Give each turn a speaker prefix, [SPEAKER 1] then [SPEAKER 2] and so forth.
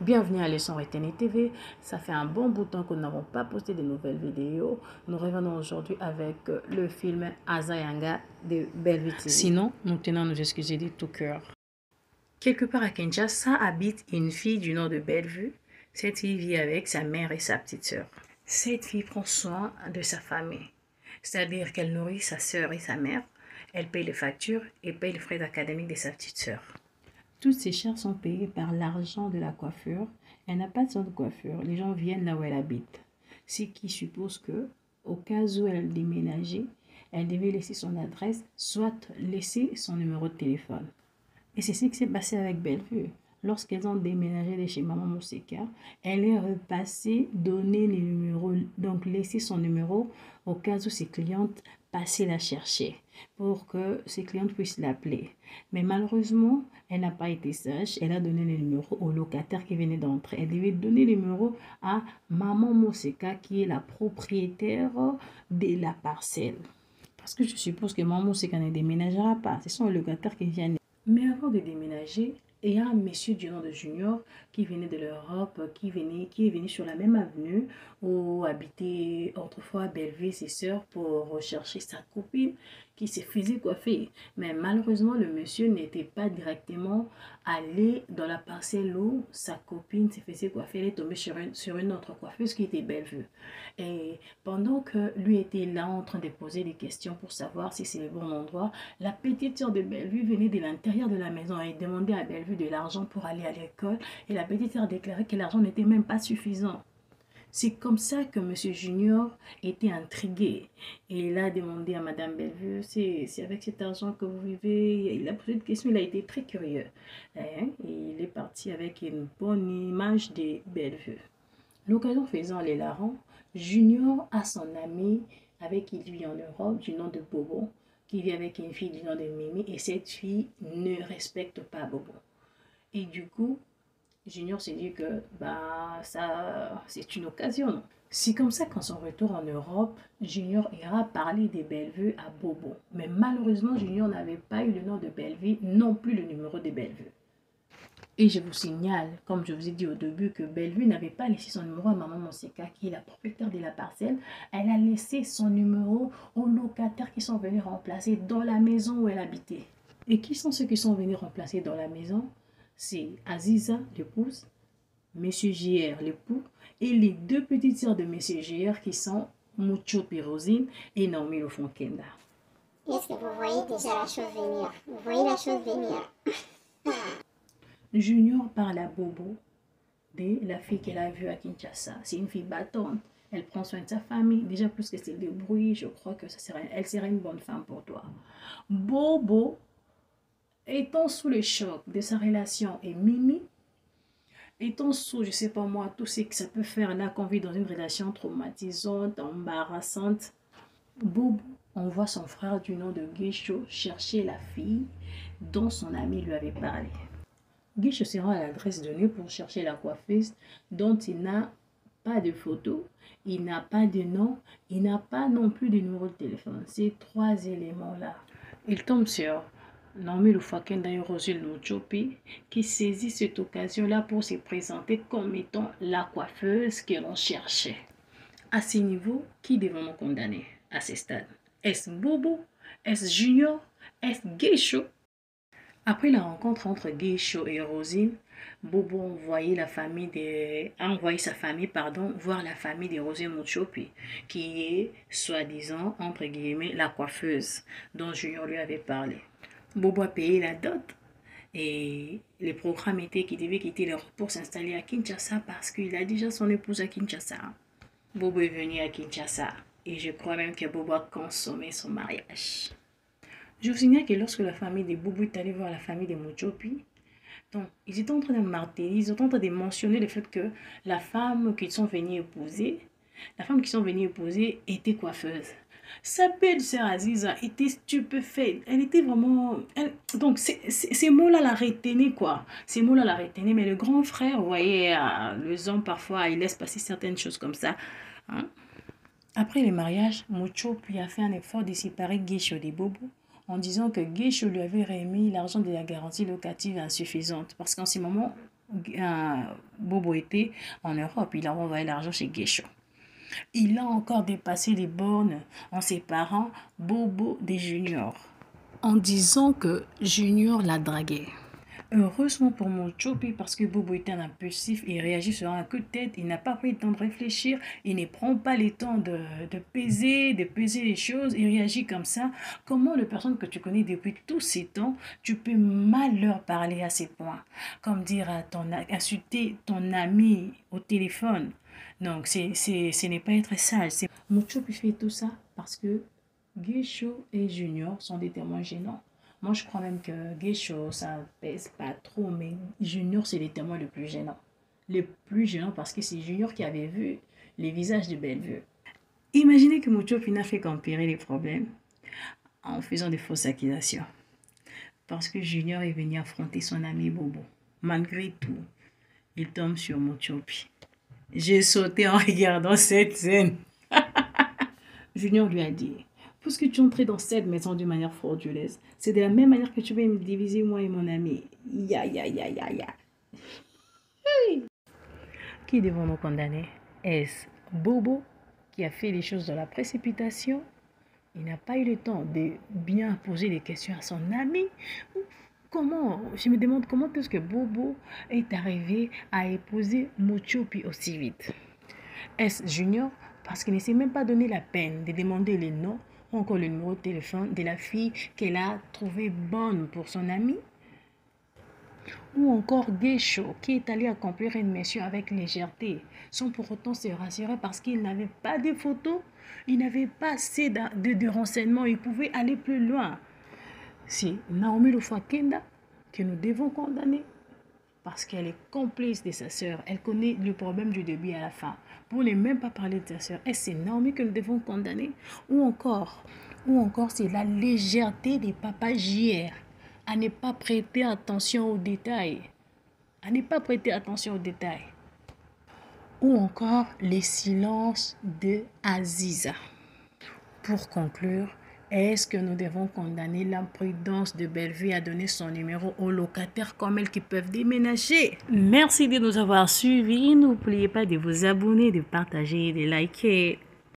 [SPEAKER 1] Bienvenue à Leçon Retene TV. Ça fait un bon bout de temps que nous n'avons pas posté de nouvelles vidéos. Nous revenons aujourd'hui avec le film Azayanga de Bellevue TV. Sinon, nous tenons à nous excuser de tout cœur. Quelque part à Kinshasa habite une fille du nom de Bellevue. Cette fille vit avec sa mère et sa petite sœur. Cette fille prend soin de sa famille, c'est-à-dire qu'elle nourrit sa sœur et sa mère. Elle paye les factures et paye les frais académiques de sa petite sœur. Toutes ces charges sont payées par l'argent de la coiffure. Elle n'a pas de centre de coiffure. Les gens viennent là où elle habite. Ce qui suppose que, au cas où elle déménageait, elle devait laisser son adresse, soit laisser son numéro de téléphone. Et c'est ce qui s'est passé avec Bellevue. Lorsqu'elles ont déménagé de chez Maman Mousseka, elle est repassée donner les numéros, donc laisser son numéro au cas où ses clientes passaient la chercher pour que ses clientes puissent l'appeler. Mais malheureusement, elle n'a pas été sage. Elle a donné les numéros au locataire qui venait d'entrer. Elle devait donner les numéros à Maman Mousseka qui est la propriétaire de la parcelle. Parce que je suppose que Maman Mousseka ne déménagera pas. Ce sont les locataires qui viennent. Mais avant de déménager, il y a un monsieur du nom de Junior qui venait de l'Europe, qui est venu sur la même avenue où habitaient autrefois Bellevue et ses sœurs pour rechercher sa copine qui se faisait coiffer. Mais malheureusement, le monsieur n'était pas directement allé dans la parcelle où sa copine se faisait coiffer. Elle est tombée sur une autre coiffeuse qui était Bellevue. Et pendant que lui était là en train de poser des questions pour savoir si c'est le bon endroit, la petite sœur de Bellevue venait de l'intérieur de la maison et demandait à Bellevue de l'argent pour aller à l'école. Et la petite sœur déclarait que l'argent n'était même pas suffisant. C'est comme ça que M. Junior était intrigué. Et il a demandé à Mme Bellevue, c'est avec cet argent que vous vivez? Il a posé une question, il a été très curieux. Et il est parti avec une bonne image de Bellevue. L'occasion faisant les larrons, Junior a son ami avec qui il vit en Europe du nom de Bobo, qui vit avec une fille du nom de Mimi, et cette fille ne respecte pas Bobo. Et du coup, Junior s'est dit que ça c'est une occasion. C'est comme ça qu'en son retour en Europe, Junior ira parler des Bellevue à Bobo. Mais malheureusement, Junior n'avait pas eu le nom de Bellevue, non plus le numéro de Bellevue. Et je vous signale, comme je vous ai dit au début, que Bellevue n'avait pas laissé son numéro à Maman Mousseka, qui est la propriétaire de la parcelle. Elle a laissé son numéro aux locataires qui sont venus remplacer dans la maison où elle habitait. Et qui sont ceux qui sont venus remplacer dans la maison? C'est Aziza, l'épouse, Monsieur JR, l'époux, et les deux petites sœurs de Monsieur JR qui sont Mucho Pirosine et Naomi Lofonkenda.
[SPEAKER 2] Est-ce que vous voyez déjà la chose venir? Vous voyez la chose venir?
[SPEAKER 1] Junior parle à Bobo de la fille qu'elle a vue à Kinshasa. C'est une fille battante. Elle prend soin de sa famille. Déjà, plus que c'est de bruit, je crois que elle serait une bonne femme pour toi. Bobo, étant sous le choc de sa relation et Mimi, étant sous, je sais pas moi, tout ce que ça peut faire là qu'on vit dans une relation traumatisante, embarrassante, Bobo envoie son frère du nom de Guicho chercher la fille dont son ami lui avait parlé. Guiche se rend à l'adresse donnée pour chercher la coiffeuse dont il n'a pas de photo, il n'a pas de nom, il n'a pas non plus de numéro de téléphone. Ces trois éléments-là. Il tombe sur Naomi Lofonkenda et Rosile Muchopi qui saisit cette occasion-là pour se présenter comme étant la coiffeuse que l'on cherchait. À ce niveau, qui devons-nous condamner à ce stade? Est-ce Bobo? Est-ce Junior? Est-ce Guicho? Après la rencontre entre Guicho et Rosine, Bobo a envoyé sa famille voir la famille de Rosine Muchopi, qui est, soi-disant, entre guillemets, la coiffeuse dont Junior lui avait parlé. Bobo a payé la dot et les programmes étaient qu'il devait quitter l'Europe pour s'installer à Kinshasa parce qu'il a déjà son épouse à Kinshasa. Bobo est venu à Kinshasa et je crois même que Bobo a consommé son mariage. Je vous signale que lorsque la famille de Bobo est allée voir la famille de Muchopi, donc ils étaient en train de marteler, ils étaient en train de mentionner le fait que la femme qu'ils sont venus épouser, était coiffeuse. Sa belle sœur Aziza était stupéfaite. Elle était vraiment... Donc, ces mots-là la retenaient, quoi. Ces mots-là la retenaient. Mais le grand frère, vous voyez, les hommes, parfois, ils laissent passer certaines choses comme ça. Hein? Après le mariage, Muchopi a fait un effort de séparer Guicho de Bobo en disant que Guicho lui avait remis l'argent de la garantie locative insuffisante. Parce qu'en ce moment, Bobo était en Europe, il a envoyé l'argent chez Guécho. Il a encore dépassé les bornes en séparant Bobo des Juniors, en disant que Junior l'a dragué. Heureusement pour Mochopi, parce que Bobo était un impulsif et réagit sur un coup de tête, il n'a pas pris le temps de réfléchir, il ne prend pas le temps de peser les choses, il réagit comme ça. Comment les personnes que tu connais depuis tous ces temps, tu peux mal leur parler à ces points, comme dire insulter ton ami au téléphone. Donc ce n'est pas être sage. Mochopi fait tout ça parce que Guécho et Junior sont des témoins gênants. Moi, je crois même que Guécho, ça pèse pas trop, mais Junior, c'est les témoins les plus gênants. Les plus gênants parce que c'est Junior qui avait vu les visages de Bellevue. Imaginez que Mochopi n'a fait qu'empirer les problèmes en faisant des fausses accusations. Parce que Junior est venu affronter son ami Bobo. Malgré tout, il tombe sur Mochopi. J'ai sauté en regardant cette scène. Junior lui a dit: puisque tu es entré dans cette maison d'une manière frauduleuse, c'est de la même manière que tu veux me diviser, moi et mon ami. Ya. Qui devons nous condamner? Est-ce Bobo qui a fait les choses dans la précipitation? Il n'a pas eu le temps de bien poser des questions à son ami. Je me demande comment est-ce que Bobo est arrivé à épouser Mochopi aussi vite. Est-ce Junior parce qu'il ne s'est même pas donné la peine de demander le nom ou encore le numéro de téléphone de la fille qu'elle a trouvée bonne pour son ami? Ou encore Guécho qui est allé accomplir une mission avec légèreté sans pour autant se rassurer parce qu'il n'avait pas de photos, il n'avait pas assez de renseignements, il pouvait aller plus loin. C'est Naomi Lufakenda que nous devons condamner parce qu'elle est complice de sa sœur. Elle connaît le problème du début à la fin. Pour ne même pas parler de sa sœur, est-ce c'est Naomi que nous devons condamner? Ou encore c'est la légèreté des papas JR à ne pas prêter attention aux détails. Ou encore les silences de Aziza. Pour conclure, est-ce que nous devons condamner l'imprudence de Bellevue à donner son numéro aux locataires comme elles qui peuvent déménager? Merci de nous avoir suivis. N'oubliez pas de vous abonner, de partager, de liker.